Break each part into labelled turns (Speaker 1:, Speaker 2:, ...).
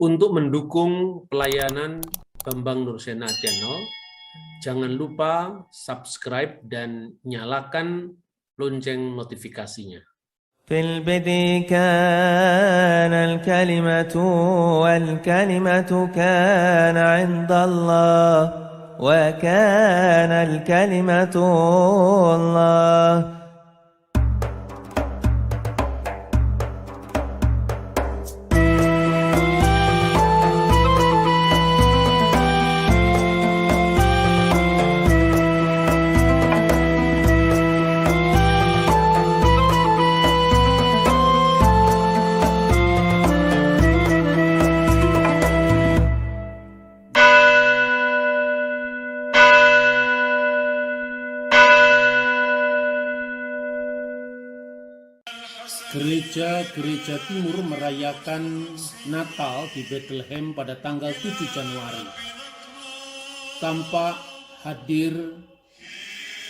Speaker 1: Untuk mendukung pelayanan Bambang Nursena Channel, jangan lupa subscribe dan nyalakan lonceng notifikasinya.
Speaker 2: في البدء كان الكلمة والكلمة كان عند الله وكان الكلمة الله.
Speaker 1: Gereja-gereja timur merayakan Natal di Bethlehem pada tanggal 7 Januari. Tampak hadir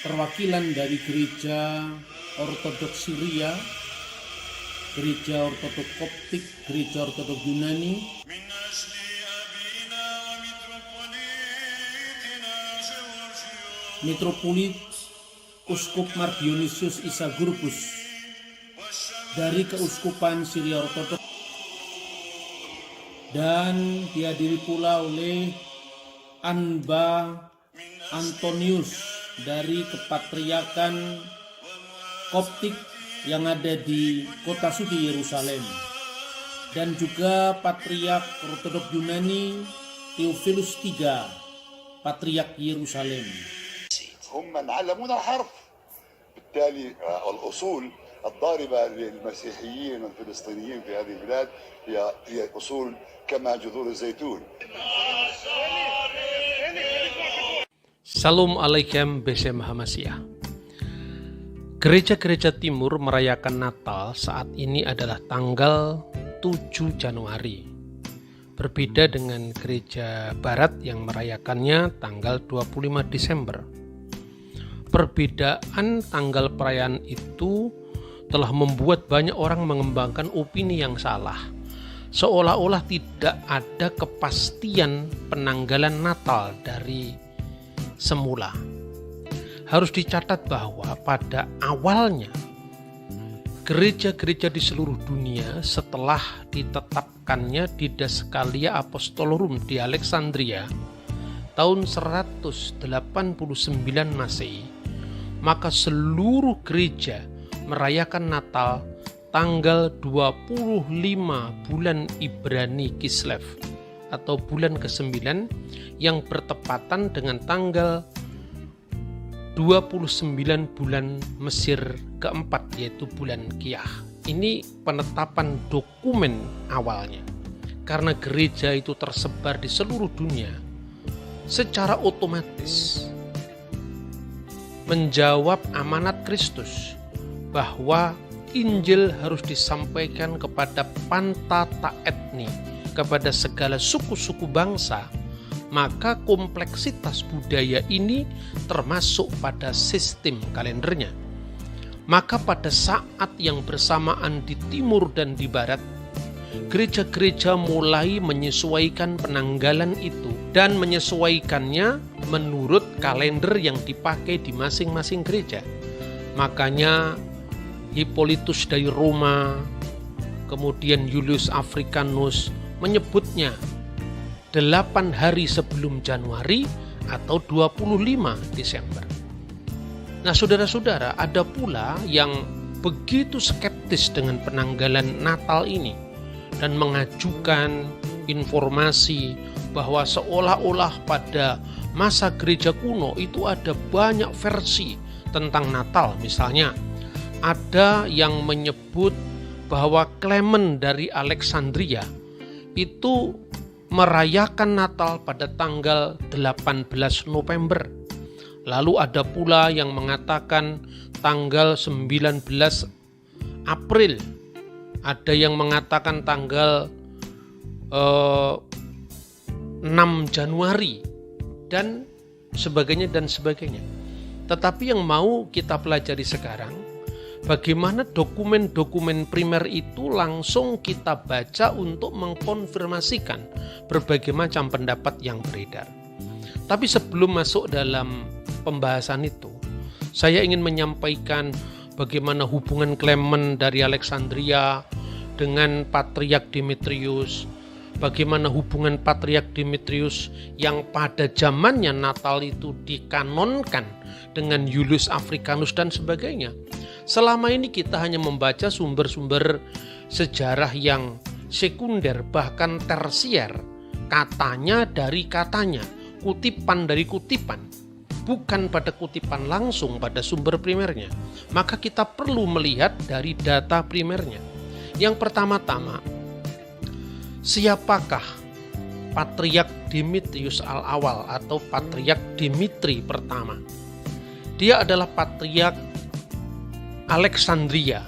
Speaker 1: perwakilan dari gereja Ortodoks Syria, gereja Ortodoks Koptik, gereja Ortodoks Yunani, Metropolit Uskup Mardionisius Isagurbus dari Keuskupan Syria Ortodoks, dan dihadiri pula oleh Anba Antonius dari Kepatriarkan Koptik yang ada di kota suci Yerusalem, dan juga Patriark Ortodoks Yunani Theophilus III, Patriark Yerusalem.
Speaker 3: هم من علمونا الحرف، بالتالي الأصول الضاربة للمسيحيين والفلسطينيين في هذه البلاد هي أصول كما جذور الزيتون.
Speaker 1: Salam alaikum Besem Hamasiah. Gereja-gereja timur merayakan Natal saat ini adalah tanggal 7 Januari. Berbeda dengan gereja barat yang merayakannya tanggal 25 Desember. Perbedaan tanggal perayaan itu telah membuat banyak orang mengembangkan opini yang salah, seolah-olah tidak ada kepastian penanggalan Natal dari semula. Harus dicatat bahwa pada awalnya gereja-gereja di seluruh dunia setelah ditetapkannya Didaskalia Apostolorum di Alexandria tahun 189 Masehi, maka seluruh gereja merayakan Natal tanggal 25 bulan Ibrani Kislev atau bulan ke-9 yang bertepatan dengan tanggal 29 bulan Mesir keempat, yaitu bulan Kiyah. Ini penetapan dokumen awalnya. Karena gereja itu tersebar di seluruh dunia, secara otomatis menjawab amanat Kristus bahwa Injil harus disampaikan kepada pantata etni, kepada segala suku-suku bangsa, maka kompleksitas budaya ini termasuk pada sistem kalendernya. Maka pada saat yang bersamaan di timur dan di barat, gereja-gereja mulai menyesuaikan penanggalan itu dan menyesuaikannya menurut kalender yang dipakai di masing-masing gereja. Makanya Hippolytus dari Roma, kemudian Julius Africanus menyebutnya 8 hari sebelum Januari atau 25 Desember. Nah, saudara-saudara, ada pula yang begitu skeptis dengan penanggalan Natal ini dan mengajukan informasi bahwa seolah-olah pada masa gereja kuno itu ada banyak versi tentang Natal. Misalnya, ada yang menyebut bahwa Clement dari Alexandria itu merayakan Natal pada tanggal 18 November. Lalu ada pula yang mengatakan tanggal 19 April. Ada yang mengatakan tanggal 6 Januari dan sebagainya dan sebagainya. Tetapi yang mau kita pelajari sekarang bagaimana dokumen-dokumen primer itu langsung kita baca untuk mengkonfirmasikan berbagai macam pendapat yang beredar. Tapi sebelum masuk dalam pembahasan itu, saya ingin menyampaikan bagaimana hubungan Clement dari Alexandria dengan Patriark Demetrius, bagaimana hubungan Patriark Demetrius yang pada zamannya Natal itu dikanonkan dengan Julius Africanus dan sebagainya. Selama ini kita hanya membaca sumber-sumber sejarah yang sekunder, bahkan tersier, katanya dari katanya, kutipan dari kutipan, bukan pada kutipan langsung pada sumber primernya. Maka kita perlu melihat dari data primernya. Yang pertama-tama, siapakah Patriark Demetrius Al-Awal atau Patriark Dimitri pertama? Dia adalah Patriark Alexandria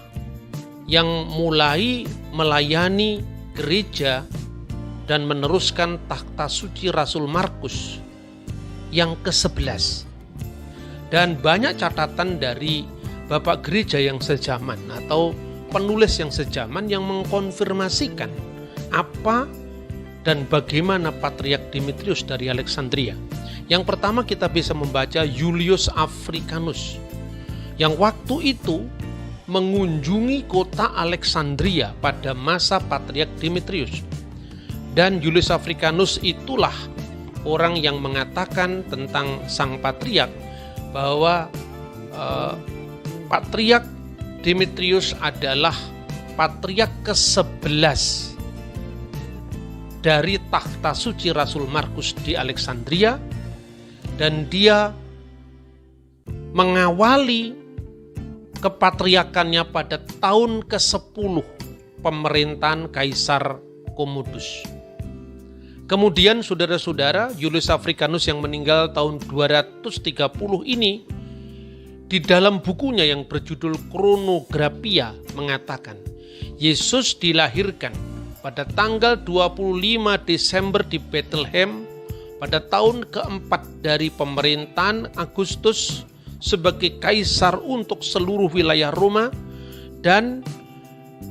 Speaker 1: yang mulai melayani gereja dan meneruskan takhta suci Rasul Markus yang ke-11. Dan banyak catatan dari bapak gereja yang sejaman atau penulis yang sejaman yang mengkonfirmasikan apa dan bagaimana Patriark Demetrius dari Alexandria. Yang pertama kita bisa membaca Julius Africanus yang waktu itu mengunjungi kota Alexandria pada masa Patriark Demetrius. Dan Julius Africanus itulah orang yang mengatakan tentang sang patriark bahwa Patriark Demetrius adalah patriark ke-11 dari takhta suci Rasul Markus di Alexandria, dan dia mengawali kepatriarkannya pada tahun ke-10 pemerintahan Kaisar Commodus. Kemudian saudara-saudara, Julius Africanus yang meninggal tahun 230 ini di dalam bukunya yang berjudul Chronographia mengatakan Yesus dilahirkan pada tanggal 25 Desember di Bethlehem pada tahun keempat dari pemerintahan Agustus sebagai kaisar untuk seluruh wilayah Roma, dan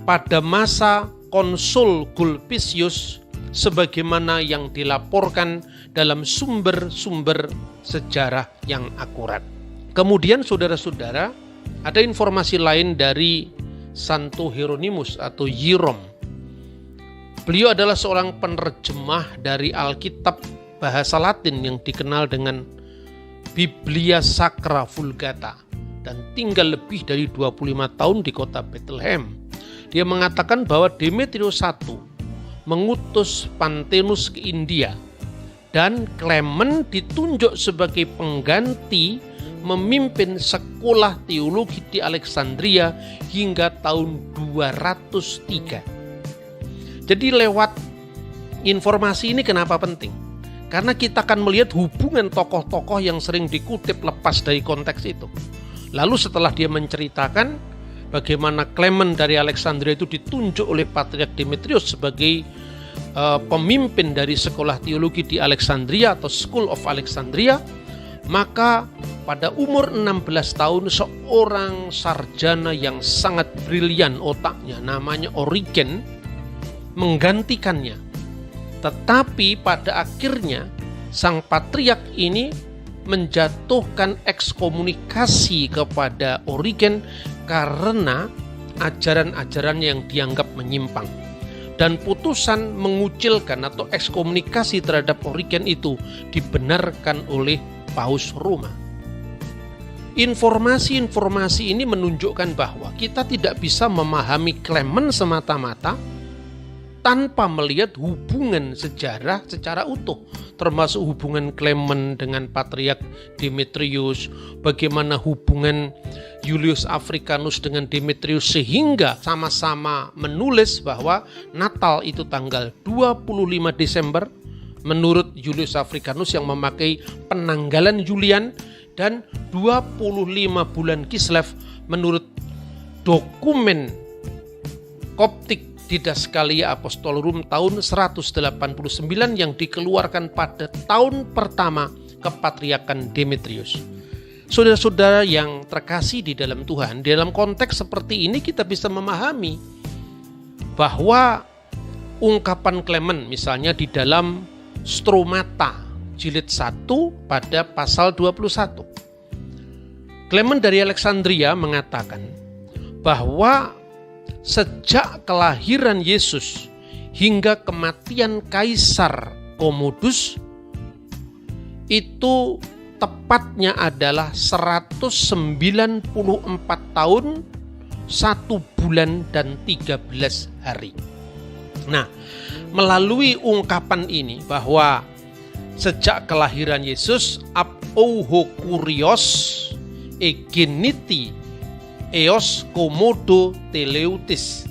Speaker 1: pada masa Konsul Gulpicius sebagaimana yang dilaporkan dalam sumber-sumber sejarah yang akurat. Kemudian saudara-saudara, ada informasi lain dari Santo Hieronymus atau Hierom. Beliau adalah seorang penerjemah dari Alkitab bahasa Latin yang dikenal dengan Biblia Sacra Vulgata dan tinggal lebih dari 25 tahun di kota Bethlehem. Dia mengatakan bahwa Demetrius I mengutus Panthenus ke India dan Clement ditunjuk sebagai pengganti memimpin sekolah teologi di Alexandria hingga tahun 203. Jadi lewat informasi ini kenapa penting? Karena kita akan melihat hubungan tokoh-tokoh yang sering dikutip lepas dari konteks itu. Lalu setelah dia menceritakan bagaimana Clement dari Alexandria itu ditunjuk oleh Patriark Demetrius sebagai pemimpin dari sekolah teologi di Alexandria atau School of Alexandria, maka pada umur 16 tahun seorang sarjana yang sangat brilian otaknya namanya Origen menggantikannya. Tetapi pada akhirnya sang patriark ini menjatuhkan ekskomunikasi kepada Origen karena ajaran-ajarannya yang dianggap menyimpang. Dan putusan mengucilkan atau ekskomunikasi terhadap Origen itu dibenarkan oleh Paus Roma. Informasi-informasi ini menunjukkan bahwa kita tidak bisa memahami Clement semata-mata tanpa melihat hubungan sejarah secara utuh, termasuk hubungan Clement dengan Patriark Demetrius, bagaimana hubungan Julius Africanus dengan Demetrius, sehingga sama-sama menulis bahwa Natal itu tanggal 25 Desember menurut Julius Africanus yang memakai penanggalan Julian, dan 25 bulan Kislev menurut dokumen Koptik Didaskalia Apostolorum tahun 189 yang dikeluarkan pada tahun pertama kepatriarkan Demetrius. Saudara-saudara yang terkasih di dalam Tuhan, di dalam konteks seperti ini kita bisa memahami bahwa ungkapan Clement misalnya di dalam Stromata jilid 1 pada pasal 21. Clement dari Alexandria mengatakan bahwa sejak kelahiran Yesus hingga kematian Kaisar Commodus itu tepatnya adalah 194 tahun, 1 bulan dan 13 hari. Nah, melalui ungkapan ini bahwa sejak kelahiran Yesus apouho kurios egeniti eos komodo teleutis,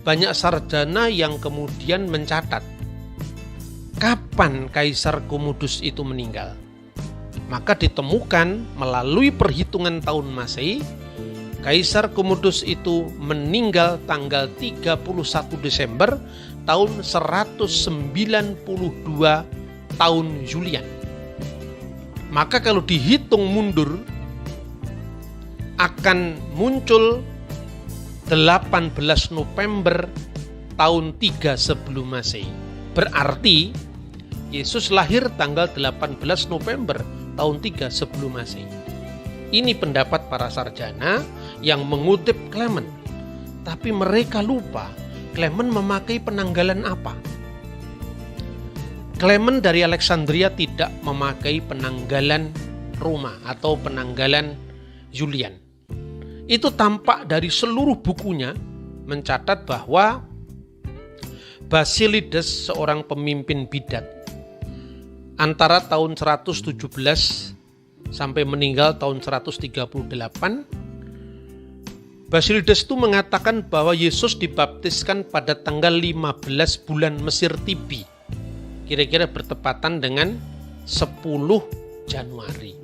Speaker 1: banyak sarjana yang kemudian mencatat kapan Kaisar Commodus itu meninggal. Maka ditemukan melalui perhitungan tahun Masehi, Kaisar Commodus itu meninggal tanggal 31 Desember tahun 192 tahun Julian. Maka kalau dihitung mundur akan muncul 18 November tahun 3 sebelum Masehi. Berarti Yesus lahir tanggal 18 November tahun 3 sebelum Masehi. Ini pendapat para sarjana yang mengutip Clement. Tapi mereka lupa Clement memakai penanggalan apa. Clement dari Alexandria tidak memakai penanggalan Roma atau penanggalan Julian. Itu tampak dari seluruh bukunya mencatat bahwa Basilides, seorang pemimpin bidat, antara tahun 117 sampai meninggal tahun 138, Basilides itu mengatakan bahwa Yesus dibaptiskan pada tanggal 15 bulan Mesir Tibi, kira-kira bertepatan dengan 10 Januari.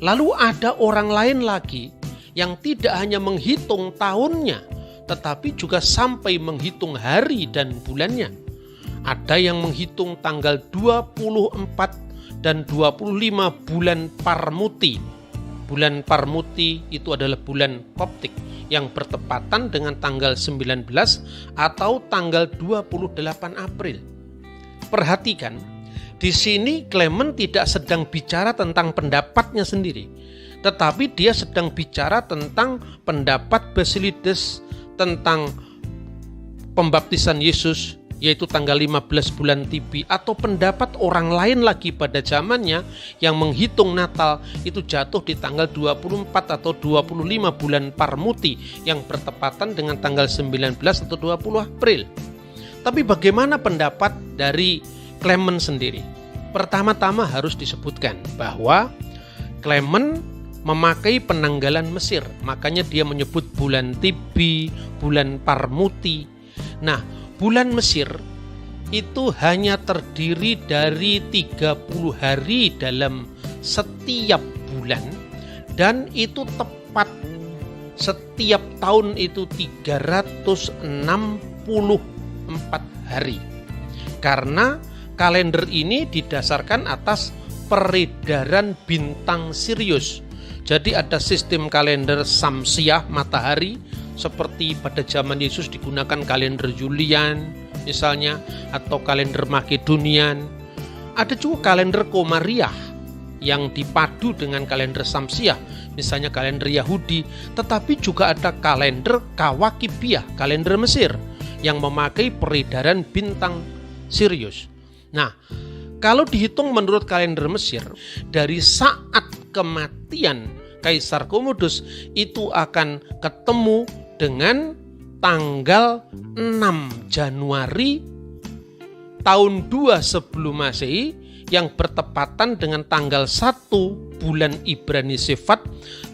Speaker 1: Lalu ada orang lain lagi yang tidak hanya menghitung tahunnya, tetapi juga sampai menghitung hari dan bulannya. Ada yang menghitung tanggal 24 dan 25 bulan Parmuti. Bulan Parmuti itu adalah bulan Koptik yang bertepatan dengan tanggal 19 atau tanggal 28 April. Perhatikan, di sini Clement tidak sedang bicara tentang pendapatnya sendiri, tetapi dia sedang bicara tentang pendapat Basilides tentang pembaptisan Yesus, yaitu tanggal 15 bulan Tibi, atau pendapat orang lain lagi pada zamannya yang menghitung Natal itu jatuh di tanggal 24 atau 25 bulan Parmuti yang bertepatan dengan tanggal 19 atau 20 April. Tapi bagaimana pendapat dari Clement sendiri? Pertama-tama harus disebutkan bahwa Clement memakai penanggalan Mesir, makanya dia menyebut bulan Tibi, bulan Parmuti. Nah, bulan Mesir itu hanya terdiri dari 30 hari dalam setiap bulan, dan itu tepat setiap tahun itu 364 hari. Karena kalender ini didasarkan atas peredaran bintang Sirius. Jadi ada sistem kalender Samsiah matahari, seperti pada zaman Yesus digunakan kalender Julian misalnya, atau kalender Makedonian. Ada juga kalender Komariah yang dipadu dengan kalender Samsiah, misalnya kalender Yahudi. Tetapi juga ada kalender Kawakibiah, kalender Mesir, yang memakai peredaran bintang Sirius. Nah, kalau dihitung menurut kalender Mesir, dari saat kematian Kaisar Commodus itu akan ketemu dengan tanggal 6 Januari tahun 2 sebelum Masehi yang bertepatan dengan tanggal 1 bulan Ibrani Sefat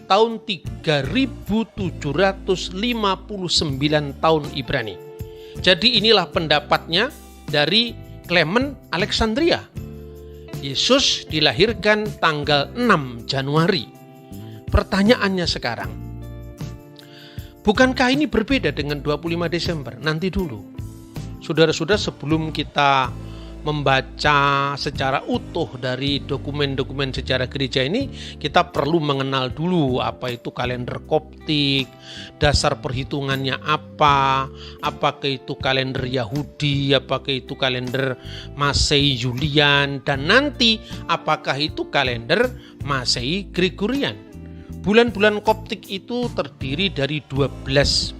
Speaker 1: tahun 3759 tahun Ibrani. Jadi inilah pendapatnya dari Clement Alexandria. Yesus dilahirkan tanggal 6 Januari. Pertanyaannya sekarang, bukankah ini berbeda dengan 25 Desember? Nanti dulu. Saudara-saudara, sebelum kita membaca secara utuh dari dokumen-dokumen sejarah gereja ini, kita perlu mengenal dulu apa itu kalender Koptik, dasar perhitungannya apa, apakah itu kalender Yahudi, apakah itu kalender Masehi Julian, dan nanti apakah itu kalender Masehi Gregorian. Bulan-bulan Koptik itu terdiri dari 12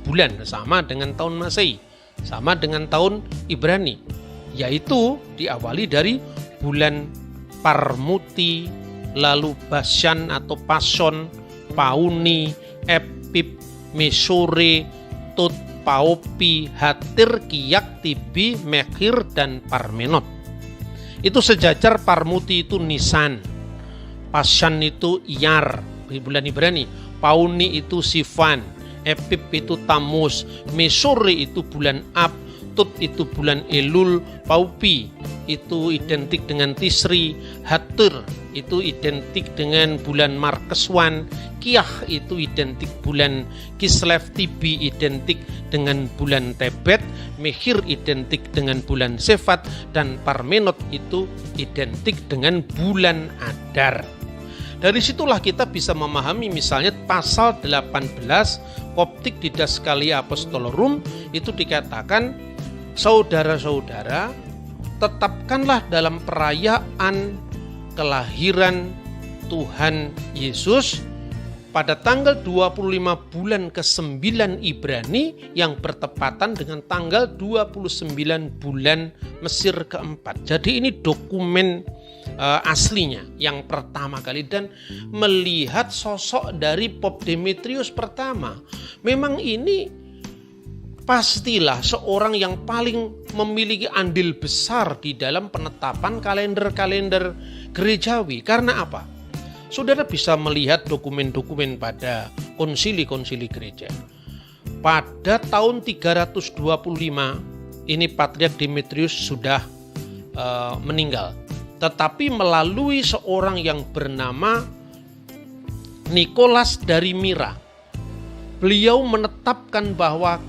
Speaker 1: bulan, sama dengan tahun Masehi, sama dengan tahun Ibrani, yaitu diawali dari bulan Parmuti, lalu Bashan atau Pason, Pauni, Epip, Mesore, Tut, Paopi, Hatir, Kiyak, Tibi, Mekhir, dan Parmenot. Itu sejajar. Parmuti itu Nisan, Pasan itu Iyar di bulan Ibrani, Pauni itu Sivan, Epip itu Tammuz, Mesore itu bulan Ab, Tut itu bulan Elul, Paupi itu identik dengan Tisri, Hatir itu identik dengan bulan Markeswan, Kiyah itu identik bulan Kislev, Tibi identik dengan bulan Tebet, Mekhir identik dengan bulan Sefat, dan Parmenot itu identik dengan bulan Adar. Dari situlah kita bisa memahami misalnya pasal 18 Koptik Didaskalia Apostolorum itu dikatakan, saudara-saudara, tetapkanlah dalam perayaan kelahiran Tuhan Yesus pada tanggal 25 bulan ke-9 Ibrani yang bertepatan dengan tanggal 29 bulan Mesir keempat. Jadi ini dokumen aslinya yang pertama kali, dan melihat sosok dari Pop Demetrius pertama. Memang ini pastilah seorang yang paling memiliki andil besar di dalam penetapan kalender-kalender gerejawi. Karena apa? Saudara bisa melihat dokumen-dokumen pada konsili-konsili gereja. Pada tahun 325 ini Patriark Demetrius sudah meninggal. Tetapi melalui seorang yang bernama Nikolas dari Mira, beliau menetapkan bahwa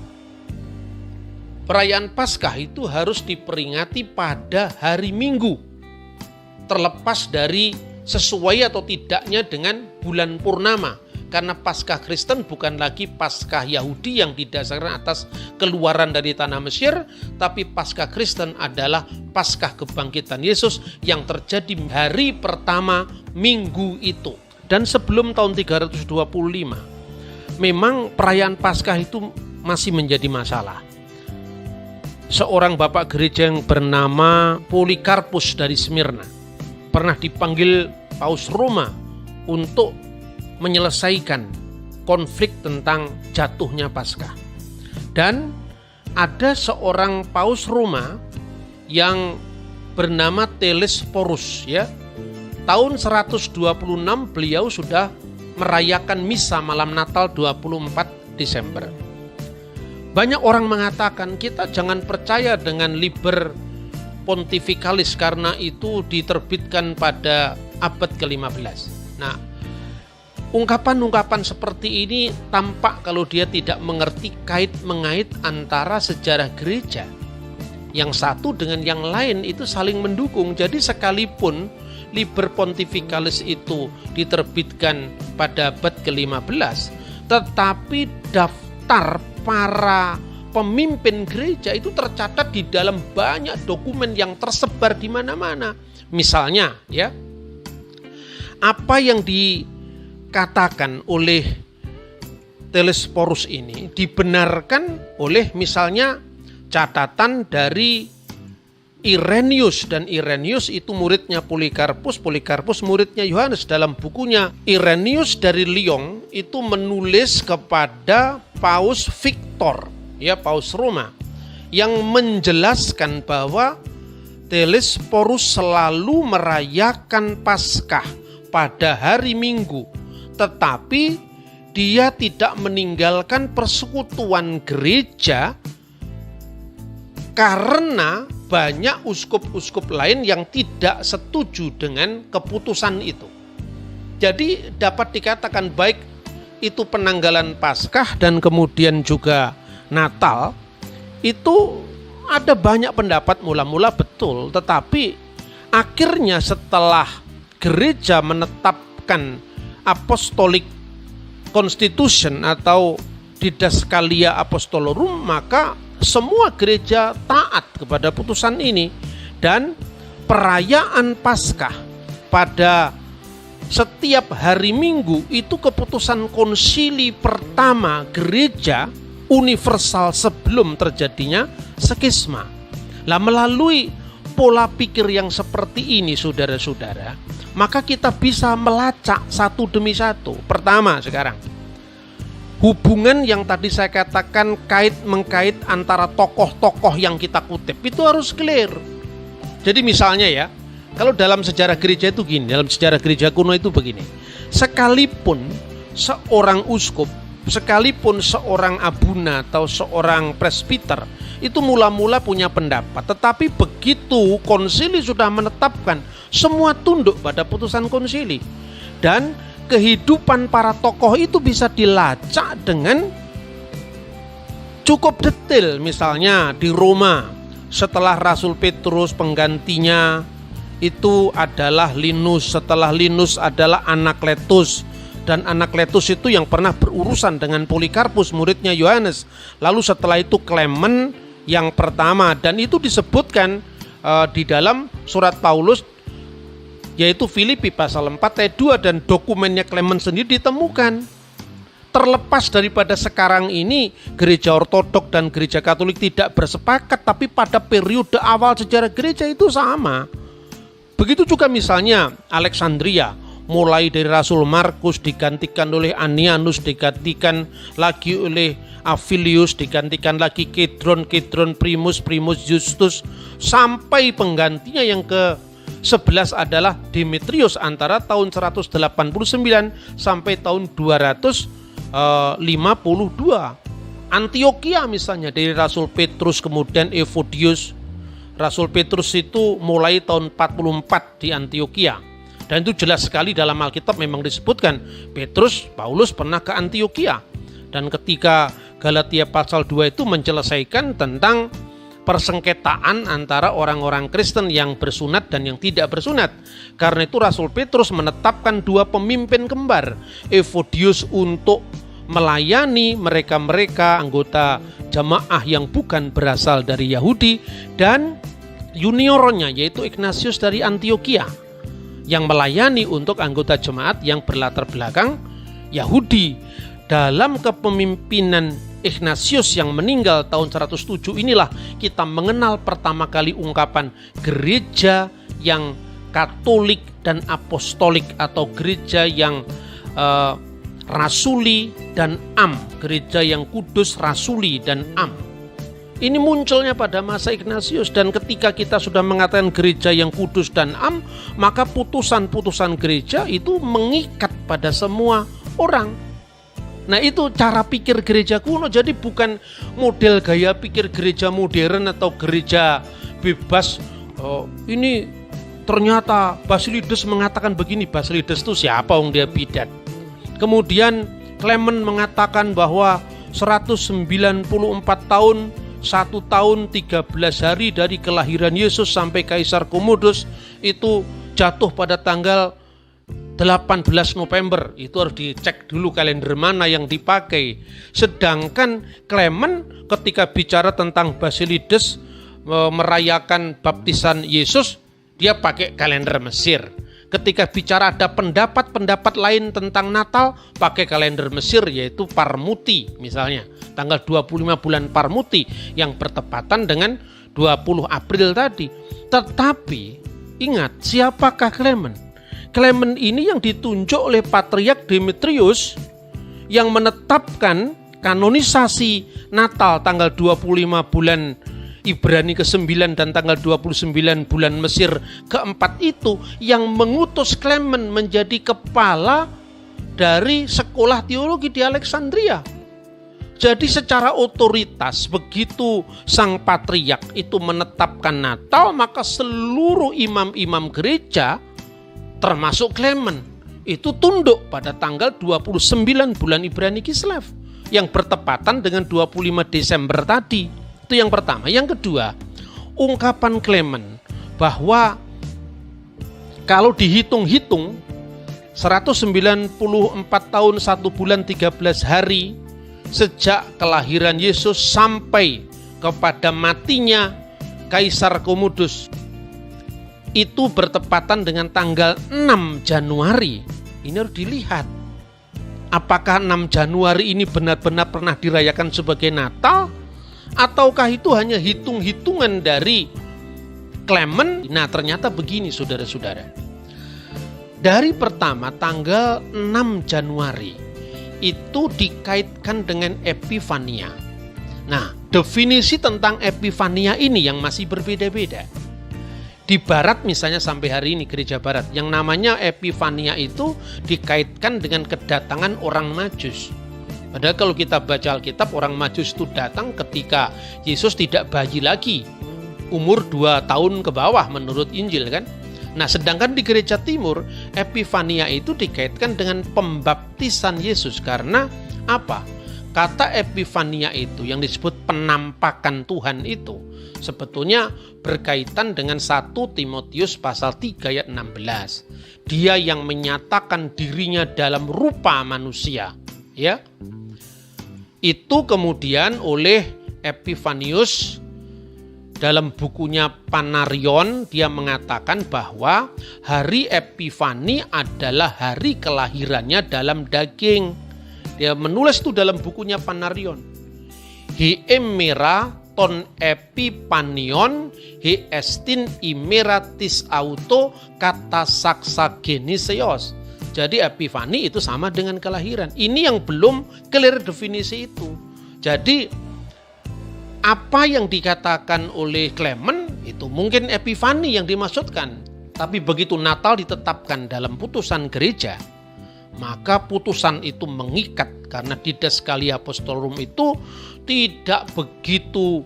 Speaker 1: perayaan Paskah itu harus diperingati pada hari Minggu, terlepas dari sesuai atau tidaknya dengan bulan purnama. Karena Paskah Kristen bukan lagi Paskah Yahudi yang didasarkan atas keluaran dari tanah Mesir, tapi Paskah Kristen adalah Paskah kebangkitan Yesus yang terjadi hari pertama minggu itu. Dan sebelum tahun 325, memang perayaan Paskah itu masih menjadi masalah. Seorang bapak gereja yang bernama Polikarpus dari Smyrna pernah dipanggil Paus Roma untuk menyelesaikan konflik tentang jatuhnya Paskah. Dan ada seorang Paus Roma yang bernama Telesporus, ya. Tahun 126 beliau sudah merayakan misa malam Natal 24 Desember. Banyak orang mengatakan kita jangan percaya dengan Liber Pontificalis karena itu diterbitkan pada abad ke-15. Nah, ungkapan-ungkapan seperti ini tampak kalau dia tidak mengerti kait-mengait antara sejarah gereja. Yang satu dengan yang lain itu saling mendukung. Jadi sekalipun Liber Pontificalis itu diterbitkan pada abad ke-15, tetapi daftar para pemimpin gereja itu tercatat di dalam banyak dokumen yang tersebar di mana-mana. Misalnya, ya, apa yang dikatakan oleh Telesporus ini dibenarkan oleh misalnya catatan dari Irenaeus, dan Irenaeus itu muridnya Polikarpus, Polikarpus muridnya Yohanes. Dalam bukunya Irenaeus dari Lyon itu menulis kepada Paus Victor, ya, Paus Roma, yang menjelaskan bahwa Telesporus selalu merayakan Paskah pada hari Minggu, tetapi dia tidak meninggalkan persekutuan gereja karena banyak uskup-uskup lain yang tidak setuju dengan keputusan itu. Jadi dapat dikatakan baik itu penanggalan Paskah dan kemudian juga Natal itu ada banyak pendapat mula-mula betul, tetapi akhirnya setelah gereja menetapkan Apostolic Constitution atau Didaskalia Apostolorum, maka semua gereja taat kepada putusan ini. Dan perayaan Paskah pada setiap hari Minggu itu keputusan konsili pertama gereja universal sebelum terjadinya skisma. Lah, melalui pola pikir yang seperti ini, saudara-saudara, maka kita bisa melacak satu demi satu. Pertama sekarang, hubungan yang tadi saya katakan kait-mengkait antara tokoh-tokoh yang kita kutip itu harus clear. Jadi misalnya ya, kalau dalam sejarah gereja itu gini, dalam sejarah gereja kuno itu begini. Sekalipun seorang uskup, sekalipun seorang abuna atau seorang presbiter itu mula-mula punya pendapat, tetapi begitu konsili sudah menetapkan, semua tunduk pada putusan konsili. Dan kehidupan para tokoh itu bisa dilacak dengan cukup detail. Misalnya di Roma, setelah Rasul Petrus, penggantinya itu adalah Linus, setelah Linus adalah Anakletus, dan Anakletus itu yang pernah berurusan dengan Polikarpus, muridnya Yohanes. Lalu setelah itu Clement yang pertama, dan itu disebutkan di dalam surat Paulus, yaitu Filipi pasal 4 ayat 2, dan dokumennya Clement sendiri ditemukan. Terlepas daripada sekarang ini gereja ortodok dan gereja Katolik tidak bersepakat, tapi pada periode awal sejarah gereja itu sama. Begitu juga misalnya Alexandria, mulai dari Rasul Markus digantikan oleh Anianus, digantikan lagi oleh Avilius, digantikan lagi Kedron, Primus Justus, sampai penggantinya yang ke-11 adalah Demetrius antara tahun 189 sampai tahun 252. Antioquia misalnya dari Rasul Petrus, kemudian Evodius. Rasul Petrus itu mulai tahun 44 di Antioquia. Dan itu jelas sekali dalam Alkitab memang disebutkan Petrus, Paulus pernah ke Antioquia. Dan ketika Galatia pasal 2 itu menyelesaikan tentang persengketaan antara orang-orang Kristen yang bersunat dan yang tidak bersunat. Karena itu Rasul Petrus menetapkan dua pemimpin kembar, Evodius untuk melayani mereka-mereka anggota jamaah yang bukan berasal dari Yahudi, dan juniornya yaitu Ignatius dari Antioquia yang melayani untuk anggota jemaat yang berlatar belakang Yahudi. Dalam kepemimpinan Ignatius yang meninggal tahun 107 inilah kita mengenal pertama kali ungkapan gereja yang Katolik dan Apostolik, atau gereja yang rasuli dan am, gereja yang kudus, rasuli dan am. Ini munculnya pada masa Ignatius, dan ketika kita sudah mengatakan gereja yang kudus dan am, maka putusan-putusan gereja itu mengikat pada semua orang. Nah, itu cara pikir gereja kuno. Jadi bukan model gaya pikir gereja modern atau gereja bebas. Ini ternyata Basilides mengatakan begini. Basilides itu siapa? Dia bidat. Kemudian Clement mengatakan bahwa 194 tahun, 1 tahun 13 hari dari kelahiran Yesus sampai Kaisar Komodus itu jatuh pada tanggal 18 November. Itu harus dicek dulu kalender mana yang dipakai. Sedangkan Clement ketika bicara tentang Basilides merayakan baptisan Yesus, dia pakai kalender Mesir. Ketika bicara ada pendapat-pendapat lain tentang Natal, pakai kalender Mesir, yaitu Parmuti misalnya. Tanggal 25 bulan Parmuti yang bertepatan dengan 20 April tadi. Tetapi ingat, siapakah Clement? Clement ini yang ditunjuk oleh Patriark Demetrius yang menetapkan kanonisasi Natal tanggal 25 bulan Ibrani ke-9 dan tanggal 29 bulan Mesir ke-4 itu, yang mengutus Clement menjadi kepala dari sekolah teologi di Alexandria. Jadi secara otoritas begitu sang patriark itu menetapkan Natal, maka seluruh imam-imam gereja termasuk Clement itu tunduk pada tanggal 29 bulan Ibrani Kislev yang bertepatan dengan 25 Desember tadi. Itu yang pertama. Yang kedua, ungkapan Clement bahwa kalau dihitung-hitung 194 tahun 1 bulan 13 hari sejak kelahiran Yesus sampai kepada matinya Kaisar Komodus itu bertepatan dengan tanggal 6 Januari. Ini harus dilihat. Apakah 6 Januari ini benar-benar pernah dirayakan sebagai Natal? Ataukah itu hanya hitung-hitungan dari Clement? Nah, ternyata begini saudara-saudara. Dari pertama tanggal 6 Januari itu dikaitkan dengan Epifania. Nah, definisi tentang Epifania ini yang masih berbeda-beda. Di barat misalnya sampai hari ini gereja barat yang namanya Epifania itu dikaitkan dengan kedatangan orang Majus. Padahal kalau kita baca Alkitab, orang Majus itu datang ketika Yesus tidak bayi lagi, umur 2 tahun ke bawah menurut Injil kan. Nah, sedangkan di gereja timur Epifania itu dikaitkan dengan pembaptisan Yesus. Karena apa? Kata Epifania itu yang disebut penampakan Tuhan itu sebetulnya berkaitan dengan 1 Timotius pasal 3 ayat 16. Dia yang menyatakan dirinya dalam rupa manusia, ya. Itu kemudian oleh Epifanius dalam bukunya Panarion dia mengatakan bahwa hari Epifani adalah hari kelahirannya dalam daging. Dia menulis itu dalam bukunya Panarion. Hi emera ton epipanion hi estin imeratis auto kata saksa geneseos. Jadi Epifani itu sama dengan kelahiran. Ini yang belum clear definisi itu. Jadi apa yang dikatakan oleh Clement itu mungkin Epifani yang dimaksudkan. Tapi begitu Natal ditetapkan dalam putusan gereja, maka putusan itu mengikat karena Dides Calia Apostolorum itu tidak begitu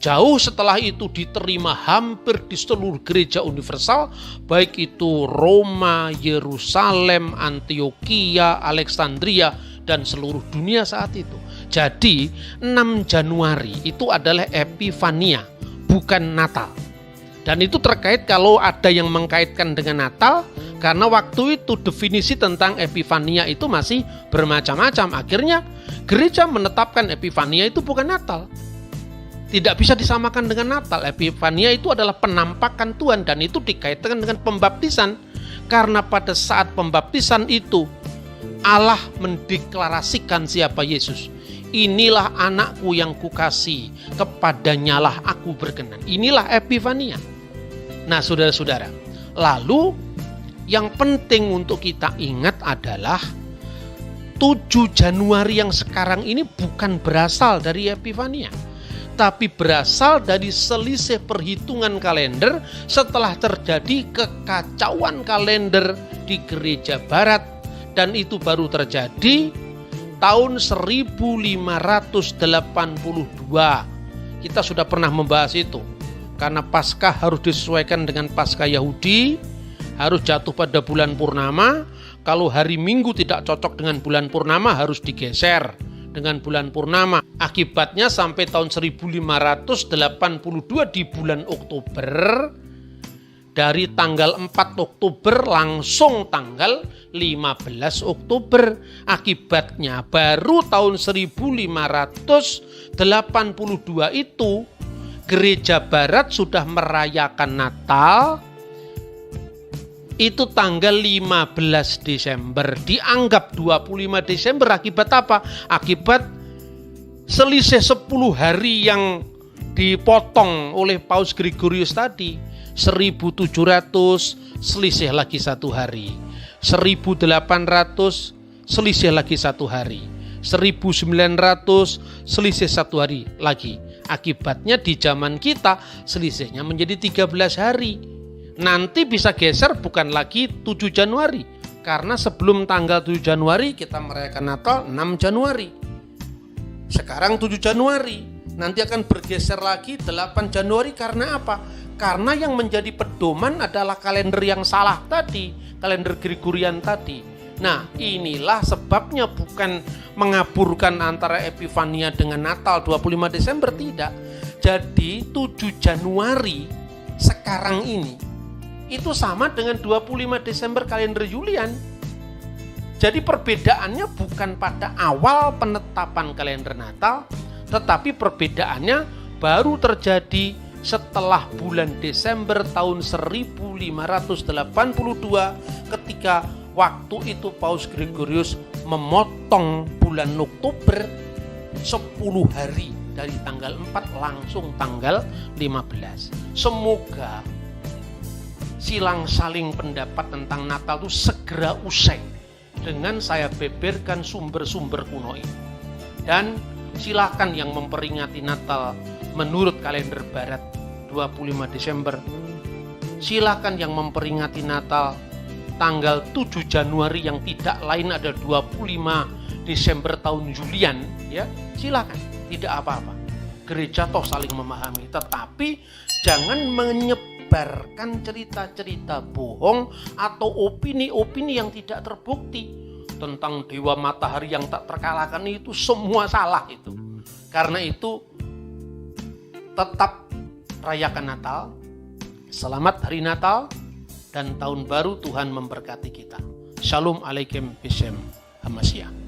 Speaker 1: jauh setelah itu diterima hampir di seluruh gereja universal, baik itu Roma, Yerusalem, Antioquia, Alexandria, dan seluruh dunia saat itu. Jadi 6 Januari itu adalah Epifania, bukan Natal. Dan itu terkait kalau ada yang mengkaitkan dengan Natal, karena waktu itu definisi tentang Epifania itu masih bermacam-macam. Akhirnya gereja menetapkan Epifania itu bukan Natal. Tidak bisa disamakan dengan Natal. Epifania itu adalah penampakan Tuhan dan itu dikaitkan dengan pembaptisan. Karena pada saat pembaptisan itu Allah mendeklarasikan siapa Yesus. Inilah anakku yang kukasihi, kepadanyalah aku berkenan. Inilah Epifania. Nah saudara-saudara, lalu yang penting untuk kita ingat adalah 7 Januari yang sekarang ini bukan berasal dari Epifania, tapi berasal dari selisih perhitungan kalender setelah terjadi kekacauan kalender di gereja barat, dan itu baru terjadi tahun 1582. Kita sudah pernah membahas itu. Karena Paskah harus disesuaikan dengan Paskah Yahudi, harus jatuh pada bulan purnama. Kalau hari Minggu tidak cocok dengan bulan purnama, harus digeser dengan bulan purnama. Akibatnya sampai tahun 1582 di bulan Oktober, dari tanggal 4 Oktober langsung tanggal 15 Oktober. Akibatnya baru tahun 1582 itu gereja barat sudah merayakan Natal itu tanggal 15 Desember. Dianggap 25 Desember akibat apa? Akibat selisih 10 hari yang dipotong oleh Paus Gregorius tadi. 1700 selisih lagi 1 hari. 1800 selisih lagi 1 hari. 1900 selisih 1 hari lagi. Akibatnya di zaman kita selisihnya menjadi 13 hari. Nanti bisa geser bukan lagi 7 Januari. Karena sebelum tanggal 7 Januari kita merayakan Natal 6 Januari. Sekarang 7 Januari. Nanti akan bergeser lagi 8 Januari karena apa? Karena yang menjadi pedoman adalah kalender yang salah tadi. Kalender Gregorian tadi. Nah, inilah sebabnya bukan mengaburkan antara Epifania dengan Natal 25 Desember, tidak. Jadi 7 Januari sekarang ini itu sama dengan 25 Desember kalender Julian. Jadi perbedaannya bukan pada awal penetapan kalender Natal, tetapi perbedaannya baru terjadi setelah bulan Desember tahun 1582 ketika waktu itu Paus Gregorius memotong bulan Oktober 10 hari dari tanggal 4 langsung tanggal 15. Semoga silang saling pendapat tentang Natal itu segera usai dengan saya beberkan sumber-sumber kuno ini. Dan silakan yang memperingati Natal menurut kalender Barat 25 Desember, silakan yang memperingati Natal tanggal 7 Januari yang tidak lain ada 25 Desember tahun Julian, ya silakan, tidak apa-apa. Gereja toh saling memahami, tetapi jangan menyebarkan cerita-cerita bohong atau opini-opini yang tidak terbukti tentang dewa matahari yang tak terkalahkan. Itu semua salah itu. Karena itu tetap rayakan Natal, selamat hari Natal dan tahun baru. Tuhan memberkati kita. Shalom alaikum Bishem Hamashiach.